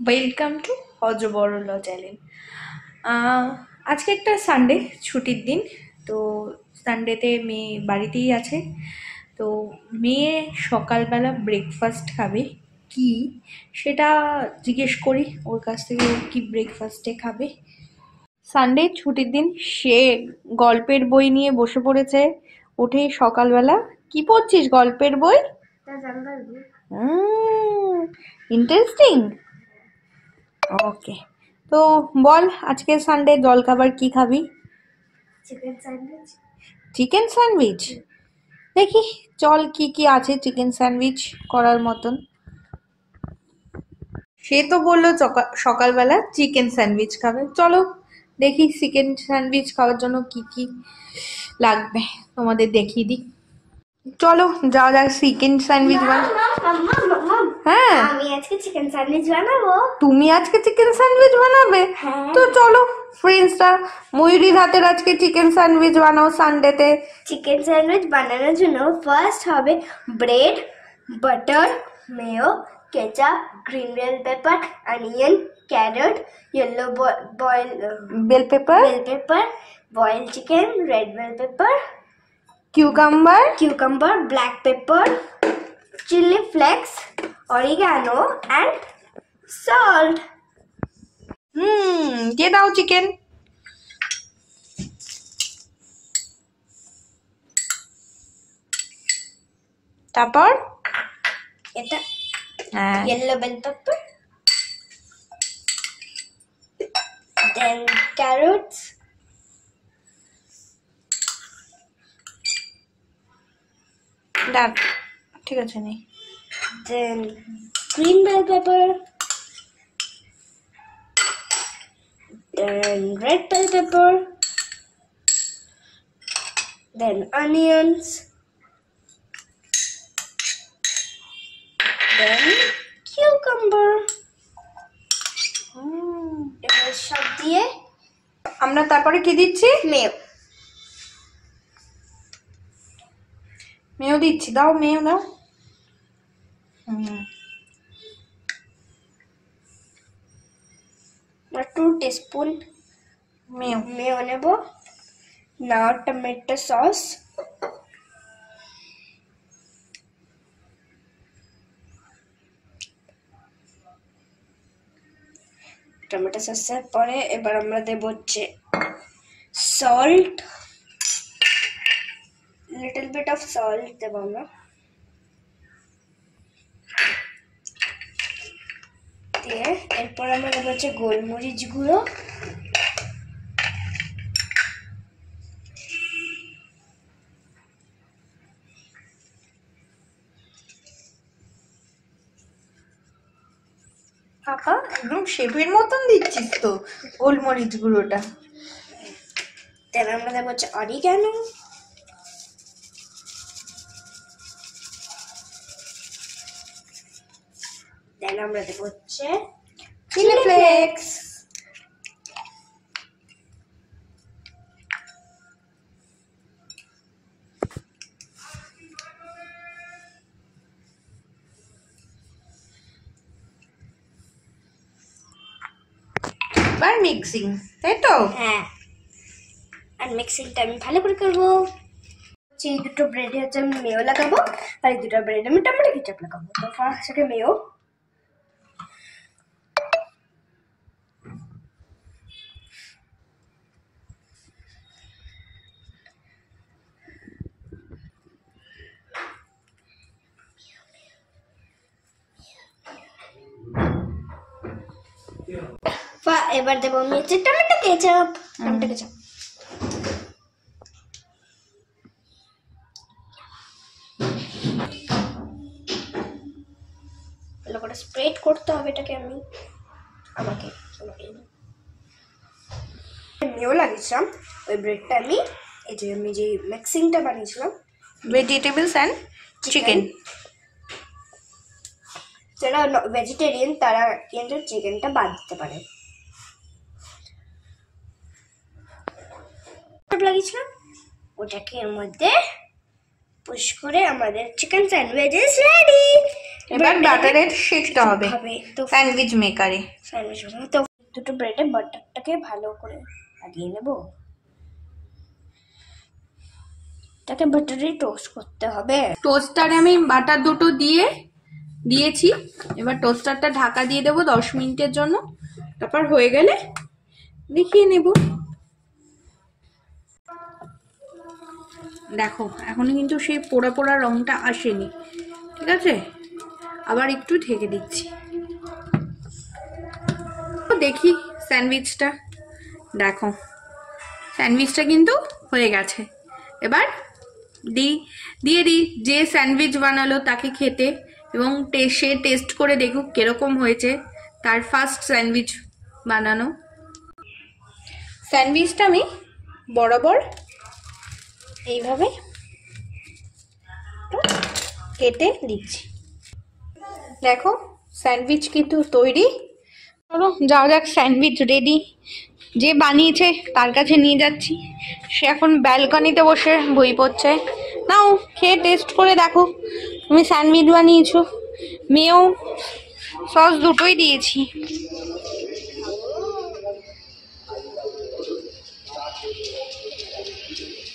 Welcome to অজবরল channel. আজকে একটা Sunday, ছুটির দিন। তো সানডেতে মেয়ে বাড়িতেই আছে। তো মেয়ে সকালবেলা ব্রেকফাস্ট খাবে কি সেটা জিজ্ঞেস করি ওর কাছ থেকে, ও কি ব্রেকফাস্টে খাবে। সানডে ছুটির দিন, সে গল্পের বই নিয়ে বসে পড়েছে। উঠে সকালবেলা, কি পড়ছিস? গল্পের বই? ইন্টারেস্টিং। ওকে, তো বল আজকে সানডে জলখাবার কি খাবি? Chicken sandwich. Chicken sandwich? দেখি চল কি কি আছে চিকেন স্যান্ডউইচ করার মতন। সে তো বললো সকালবেলা চিকেন স্যান্ডউইচ খাবে। চলো দেখি চিকেন স্যান্ডউইচ খাওয়ার জন্য কি কি লাগবে তোমাদের দেখিয়ে দিই। চলো যাওয়া যাক চিকেন স্যান্ডউইচ হ্যাঁ, আমি আজকে চিকেন স্যান্ডউইচ বানাবো। তুমি আজকে চিকেন স্যান্ডউইচ বানাবে? তো চলো ফ্রেন্ডসরা, ময়ূরীর হাতের আজকে চিকেন স্যান্ডউইচ বানাও সানডেতে। চিকেন স্যান্ডউইচ বানানোর জন্য ফার্স্ট হবে bread, butter, mayo, ketchup, green bell pepper, onion, carrot, yellow bell pepper, boil chicken, red bell pepper, cucumber, black pepper, chili flakes, oregano and salt. দিয়ে দাও চিকেন। তারপর এটা yellow bell pepper, then carrots, ঠিক আছে নেই, then green bell pepper, then red bell pepper, then onions, then cucumber. এবার সব দিয়ে আমরা তারপরে কি দিচ্ছি? মেয়ো দিচ্ছি। দাও মেয়ো দাও। 2 teaspoon মেয়ো নেব। now tomato sauce, টমেটো সসের পরে এবার আমরা দেব হচ্ছে salt, little bit of salt দেব আমরা। দিয়ে এরপর আমরা দেব হচ্ছে গোলমরিচ গুঁড়ো, কাকা একদম শেফের মতন দিচ্ছিস তো গোলমরিচ গুঁড়োটা। দেন আমরা দেব হচ্ছে অরিগ্যানো, দেন আমরা দেব হচ্ছে চিলি ফ্লেক্স। আর মিক্সিং, তাই তো? হ্যাঁ, আর মিক্সিংটা আমি ভালো করে করবো। এই দুটো ব্রেডে হচ্ছে আমি মেয়ো লাগাবো, আর এই দুটো ব্রেডে আমি টমেটো কেচাপ লাগাবো। তো ফার্স্ট থেকে মেয়ো, এবার দেবো আমি হচ্ছে টমেটো কেচাপ। ভালো করে স্প্রেড করতে হবে এটাকে। আমাকে মেয়ো লাগিয়েছিলাম, ওই ব্রেডটা আমি আমি যে মিক্সিংটা বানিয়েছিলাম, ভেজিটেবলস অ্যান্ড চিকেন, যারা ভেজিটেরিয়ান তারা কিন্তু চিকেনটা বাদ দিতে পারে। লাগিয়েছিলাম ওটাকে এর মধ্যে পুশ করে আমাদের চিকেন স্যান্ডউইচ ইজ রেডি। এবার বাটারে সেঁকতে হবে তো স্যান্ডউইচ মেকারে। তো দুটো ব্রেডে বাটারটাকে ভালো করে লাগিয়ে নেব। এটাকে বাটারে টোস্ট করতে হবে। টোস্টারে আমি বাটার দুটো দিয়েছি। এবার টোস্টারটা ঢাকা দিয়ে দেবো 10 মিনিটের জন্য। তারপর হয়ে গেলে দেখিয়ে নেব। দেখো এখনো কিন্তু সেই পোড়া পোড়া রংটা আসেনি, ঠিক আছে? আবার একটু ঢেকে দিচ্ছি। দেখি স্যান্ডউইচটা, দেখো স্যান্ডউইচটা কিন্তু হয়ে গেছে। এবার দিয়ে দিই যে স্যান্ডউইচ বানালো তাকে খেতে, এবং সে টেস্ট করে দেখুক কিরকম হয়েছে, তার ফার্স্ট স্যান্ডউইচ বানানো। স্যান্ডউইচটা আমি বরাবর এইভাবে কেটে দিচ্ছি। দেখো স্যান্ডউইচ কিন্তু তৈরি। চলো যাওয়া যাক, স্যান্ডউইচ রেডি। যে বানিয়েছে তার কাছে নিয়ে যাচ্ছি। সে এখন ব্যালকনিতে বসে বই পড়ছে। নাও খেয়ে টেস্ট করে দেখো, তুমি স্যান্ডউইচ বানিয়েছো। মেয়েও সস দুটোই দিয়েছি।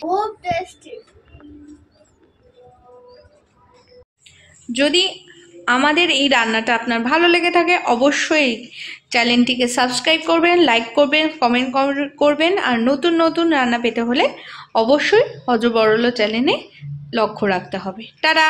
খুব টেস্টি। যদি আমাদের এই রান্নাটা আপনার ভালো লেগে থাকে অবশ্যই চ্যানেলটিকে সাবস্ক্রাইব করবেন, লাইক করবেন, কমেন্ট করবেন। আর নতুন নতুন রান্না পেতে হলে অবশ্যই হজবরল চ্যানেলে লক্ষ্য রাখতে হবে। টাটা।